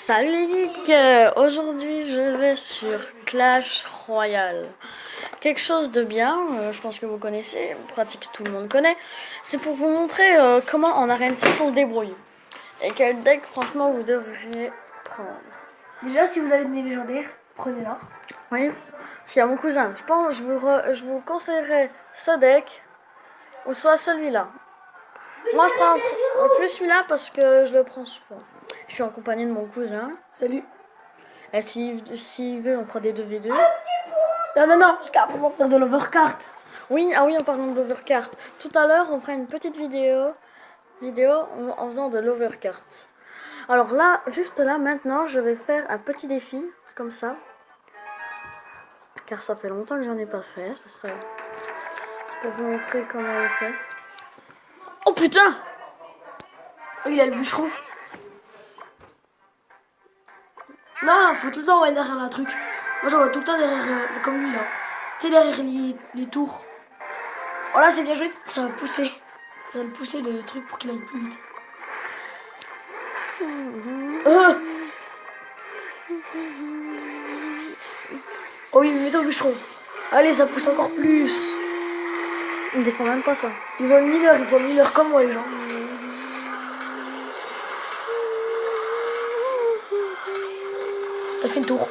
Salut les geeks, aujourd'hui je vais sur Clash Royale. Quelque chose de bien, je pense que vous connaissez, pratique tout le monde connaît. C'est pour vous montrer comment en arène 6 on se débrouille. Et quel deck franchement vous devriez prendre. Déjà, si vous avez des légendaires, prenez-la. Oui, s'il y a mon cousin, je pense je vous conseillerais ce deck ou soit celui-là. Moi je prends plus celui-là parce que je le prends souvent. Je suis en compagnie de mon cousin. Salut. Et s'il veut, on prend des 2v2. Non, parce qu'après on va faire de l'overcard. Oui, ah oui, en parlant de l'overcard. Tout à l'heure, on fera une petite vidéo en faisant de l'overcard. Alors là, juste là, maintenant, je vais faire un petit défi, comme ça. Car ça fait longtemps que j'en ai pas fait. C'est pour vous montrer comment on fait. Oh putain! Oh, il a le bûcheron. Non, faut tout le temps envoyer derrière un truc. Moi, j'envoie tout le temps derrière, comme lui là. Tu sais, derrière les tours. Oh là, c'est bien joué, ça va pousser. Ça va le pousser le truc pour qu'il aille plus vite. Oh oui, mets ton bûcheron. Allez, ça pousse encore plus. Il ne défend même pas ça. Ils ont une heure comme moi, les gens. T'as fait le tour.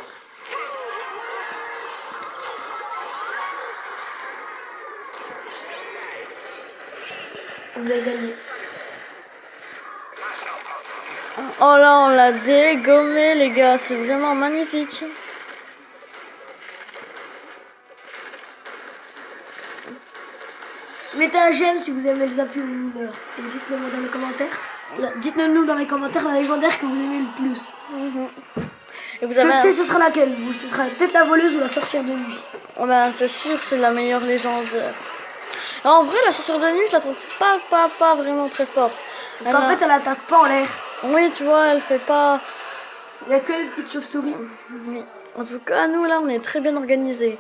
Vous avez gagné. Oh là, on l'a dégommé, les gars. C'est vraiment magnifique. Mettez un j'aime si vous aimez les appuis mineurs. Et dites-le moi dans les commentaires. Dites-le nous dans les commentaires la légendaire que vous aimez le plus. Et vous avez Je sais ce sera laquelle. Ce sera peut-être la voleuse ou la sorcière de nuit. Oh ben, c'est sûr que c'est la meilleure légendaire. Alors, en vrai, la sorcière de nuit, je la trouve pas vraiment très forte. Parce qu'en fait, elle attaque pas en l'air. Oui, tu vois, elle fait pas... Il n'y a que les petites chauves-souris. Oui. En tout cas, nous, là, on est très bien organisés.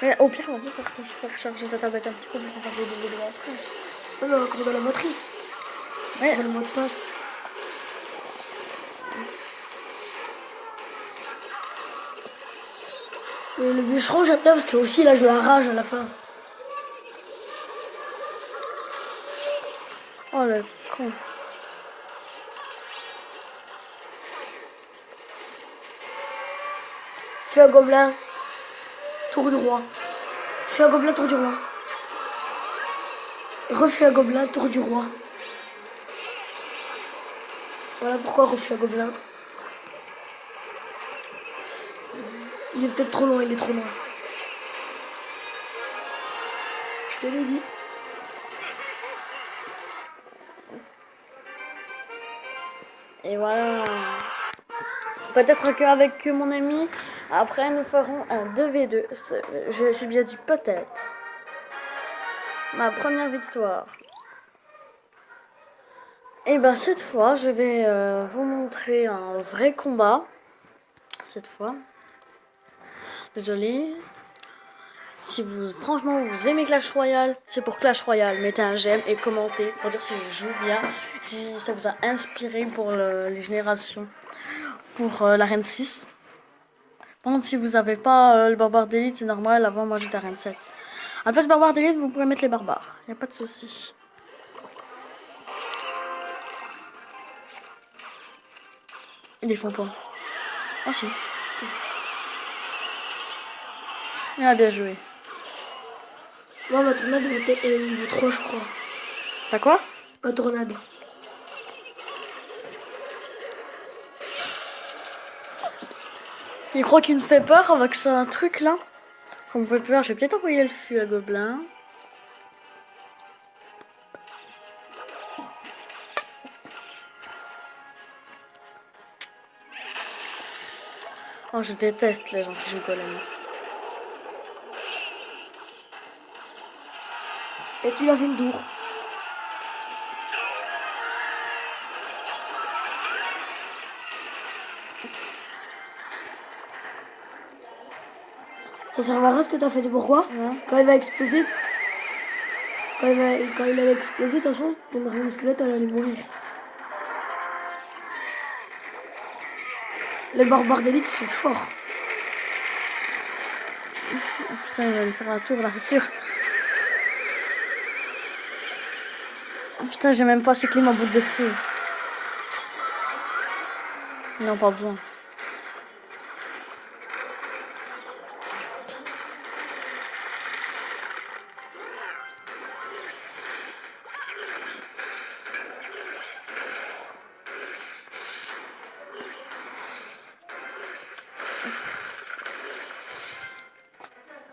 Mais au pire, on va faire charger ta tablette un petit peu pour faire des vidéos après. Non, mais encore dans la moterie. Ouais. Dans le mot de passe. Et le bûcheron, j'aime bien parce que aussi, là, je la rage à la fin. Oh, le con. Fais un gobelin. Tour du roi. Fais un gobelin, tour du roi. Et refais un gobelin, tour du roi. Voilà pourquoi refais un gobelin. Il est peut-être trop loin, il est trop loin. Je te l'ai dit. Et voilà. Peut-être qu'avec mon ami, après, nous ferons un 2v2. J'ai bien dit peut-être. Ma première victoire. Et ben cette fois, je vais vous montrer un vrai combat. Cette fois. Désolé. Si vous, franchement, vous aimez Clash Royale, c'est pour Clash Royale. Mettez un j'aime et commentez pour dire si je joue bien, si ça vous a inspiré pour les générations, pour l'arène 6. Par contre, si vous n'avez pas le barbare d'élite, c'est normal. Avant, moi j'étais arène 7. À la place barbare d'élite, vous pouvez mettre les barbares. Il n'y a pas de souci. Ils les font pas. Ah si. Il a bien joué. Moi, ma tornade est niveau 3, je crois. T'as quoi? Ma tornade. Il croit qu'il me fait peur avec ce truc là. Comme vous pouvez le voir, je vais peut-être envoyer le fût à Gobelin. Oh, je déteste les gens qui jouent golem. Et tu l'as fait une tour. Ça servira à ce que t'as fait, c'est pourquoi quand il va exploser, quand il allait exploser, de toute façon, ton arme squelette, elle allait mourir. Les barbares d'élite sont forts. Oh, putain, il va me faire la tour là, c'est sûr. Oh, putain, j'ai même pas cyclé ma boule de feu. Non, pas besoin.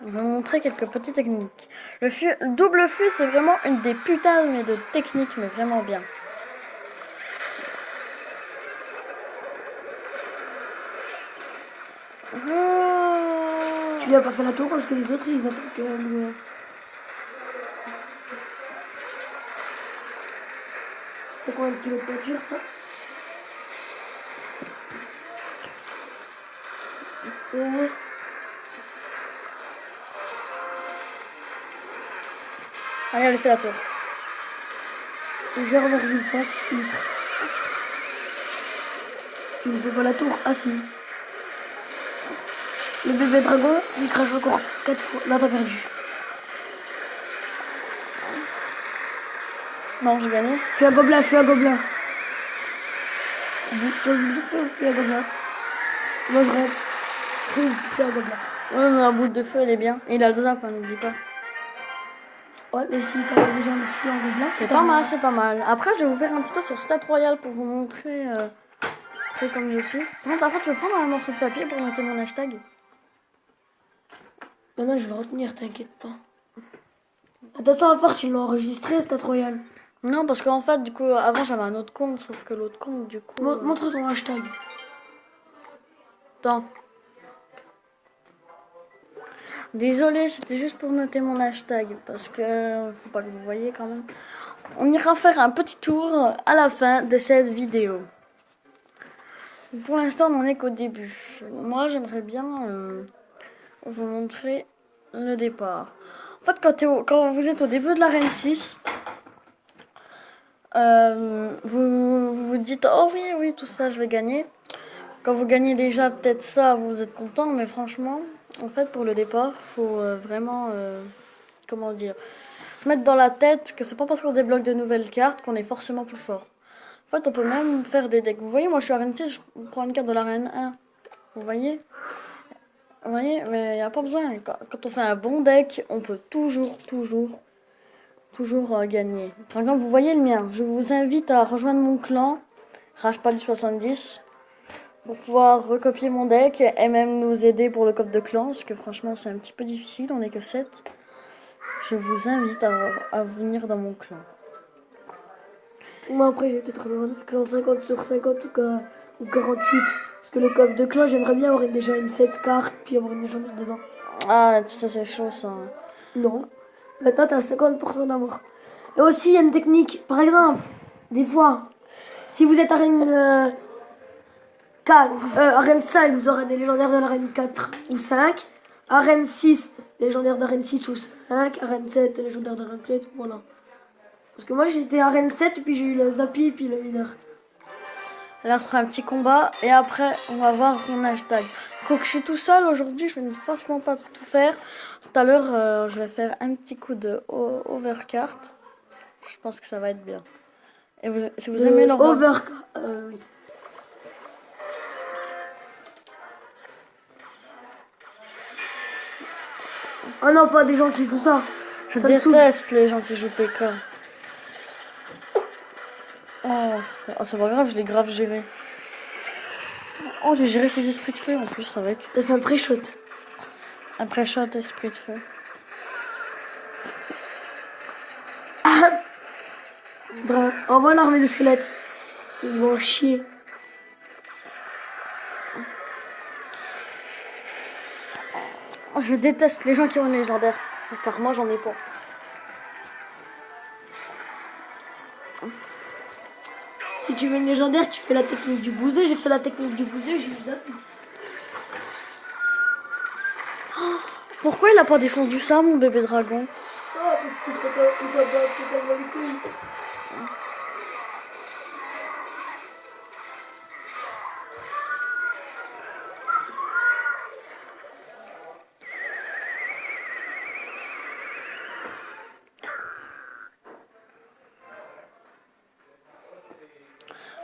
Je vais vous montrer quelques petites techniques. Le double feu, c'est vraiment une des putains de techniques, mais vraiment bien. Tu lui as pas fait la tour parce que les autres ils attaquent le... C'est combien de kilos de peinture ça? C'est... Allez, elle fait la tour. 0,5 litres. Tu ne fais pas la tour? Ah si. Le bébé dragon, il crache encore 4 fois. Là t'as perdu. Non, j'ai gagné. Fais un gobelin, fais un gobelin. Fais un gobelin. Moi je rêve. Fais un gobelin. Ouais, mais la boule de feu, elle est bien. Et il a le zap, hein, n'oublie pas. Ouais, mais si t'as déjà le feu en gobelin, C'est pas mal, c'est pas mal. Après, je vais vous faire un petit tour sur Stat Royal pour vous montrer comme je suis. Par contre, après, tu veux prendre un morceau de papier pour noter mon hashtag? Maintenant je vais retenir, t'inquiète pas. Attention à part s'ils l'ont enregistré, Stat Royal. Non, parce qu'en fait, du coup, avant, j'avais un autre compte, sauf que l'autre compte, du coup... Montre ton hashtag. Attends. Désolée, c'était juste pour noter mon hashtag, parce que faut pas que vous voyez quand même. On ira faire un petit tour à la fin de cette vidéo. Pour l'instant, on n'en est qu'au début. Moi, j'aimerais bien vous montrer le départ. En fait, quand vous êtes au début de l'arène 6, vous vous dites « Oh oui, oui, tout ça, je vais gagner ». Quand vous gagnez déjà peut-être ça, vous êtes content, mais franchement, en fait, pour le départ, faut vraiment, comment dire, se mettre dans la tête que c'est pas parce qu'on débloque de nouvelles cartes qu'on est forcément plus fort. En fait, on peut même faire des decks. Vous voyez, moi je suis arène 6, je prends une carte de l'arène 1. Vous voyez? Vous voyez? Mais il n'y a pas besoin. Quand on fait un bon deck, on peut toujours gagner. Par exemple, vous voyez le mien. Je vous invite à rejoindre mon clan, Ragepal 70. Pour pouvoir recopier mon deck et même nous aider pour le coffre de clan, parce que franchement c'est un petit peu difficile, on n'est que 7. Je vous invite à venir dans mon clan. Moi après j'ai peut-être le clan 50 sur 50 ou 48. Parce que le coffre de clan j'aimerais bien avoir déjà une 7 cartes puis avoir une légendaire dedans. Ah, ça c'est chaud ça. Non. Maintenant t'as 50% d'avoir. Et aussi il y a une technique. Par exemple, des fois, si vous êtes arène arène 5, vous aurez des légendaires de l'arène 4 ou 5. Arène 6, légendaire d'arène 6 ou 5. Arène 7, légendaire d'arène 7, voilà. Parce que moi j'étais arène 7 et puis j'ai eu le Zappy et puis le winner. Là on se fera un petit combat et après on va voir mon hashtag. Quand je suis tout seul aujourd'hui, je vais franchement pas tout faire. Tout à l'heure je vais faire un petit coup de overcard. Je pense que ça va être bien. Et si vous aimez le overcard, oui. Oh non, pas des gens qui jouent ça. Je déteste les gens qui jouent PK. Oh, c'est pas grave, je l'ai grave géré. Oh, j'ai géré ses esprits de feu en plus avec. T'as fait un pré-shot. Un pré-shot esprit de feu. On voit l'armée de squelettes. Ils vont chier. Oh, je déteste les gens qui ont une légendaire. Car moi j'en ai pas. Si tu veux une légendaire, tu fais la technique du bouset. J'ai fait la technique du bouset, j'ai eu ça. Oh, pourquoi il a pas défendu ça, mon bébé dragon? Ah, parce que ça va totalement les couilles.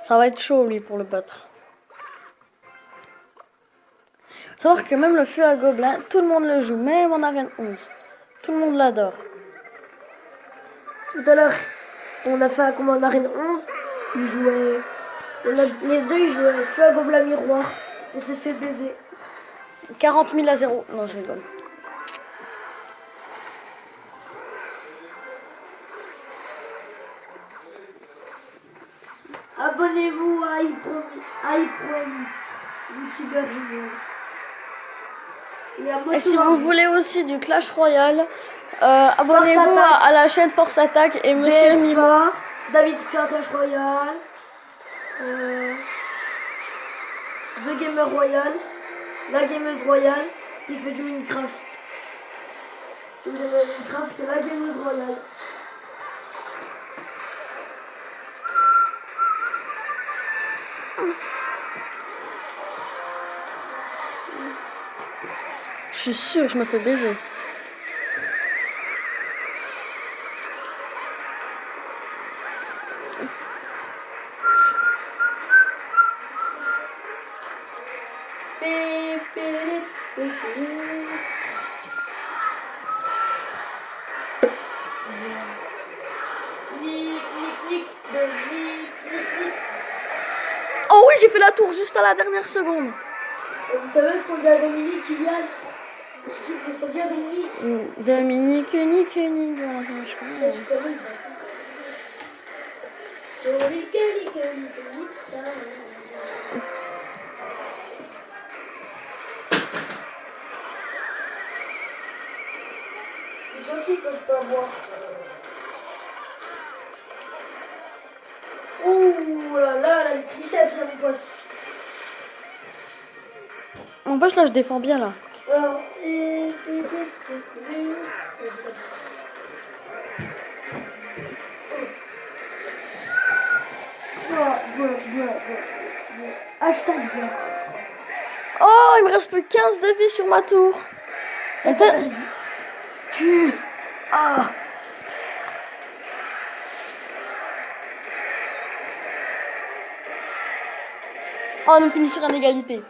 Ça va être chaud, lui, pour le battre. Faut savoir que même le feu à gobelins, tout le monde le joue, même en arène 11. Tout le monde l'adore. Tout à l'heure, on a fait un combat en arène 11. Ils jouaient. Les deux, ils jouaient feu à gobelin miroir. On s'est fait baiser. 40 000 à 0. Non, je rigole. Abonnez-vous à iProMix, youtubeur junior. Et si vous voulez aussi du Clash Royale, abonnez-vous à la chaîne Force Attack et Monsieur Mimo. David Clash Royale, The Gamer Royal, la Gameuse Royale qui fait du Minecraft. Si vous avez Minecraft, c'est la Gameuse Royale. Je suis sûre que je me fais baiser. Oh oui, j'ai fait la tour juste à la dernière seconde. Vous savez ce qu'on dit à Dominique, Kylian? C'est ce qu'on dit à Dominique. Dominique, Nick, voilà, je crois. Les gens qui peuvent pas voir. Ouh là là, elle a le triceps, ça mon pote. En plus, là, je défends bien, là. Hashtag bien. Oh, il me reste plus 15 de vie sur ma tour. Tu. Ah. Oh, on finit sur une égalité.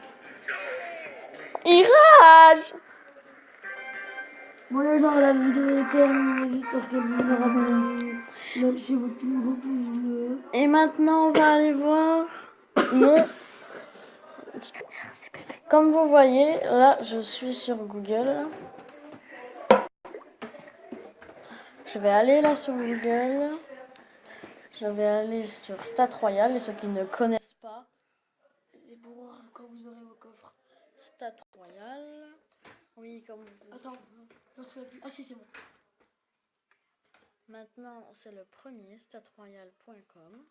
Il rage. Bon les gens, la vidéo est terminée. J'espère que vous aurez abonné. Lâchez votre plus gros pouce bleu. Et maintenant, on va aller voir mon... Comme vous voyez, là, je suis sur Google. Je vais aller là sur Google. Je vais aller sur Stat Royal. Et ceux qui ne connaissent pas, C'est pour quand vous aurez vos coffres. Stat Royal. Oui, comme vous... Attends, je me souviens plus. Ah si, c'est bon. Maintenant, c'est le premier, statroyal.com.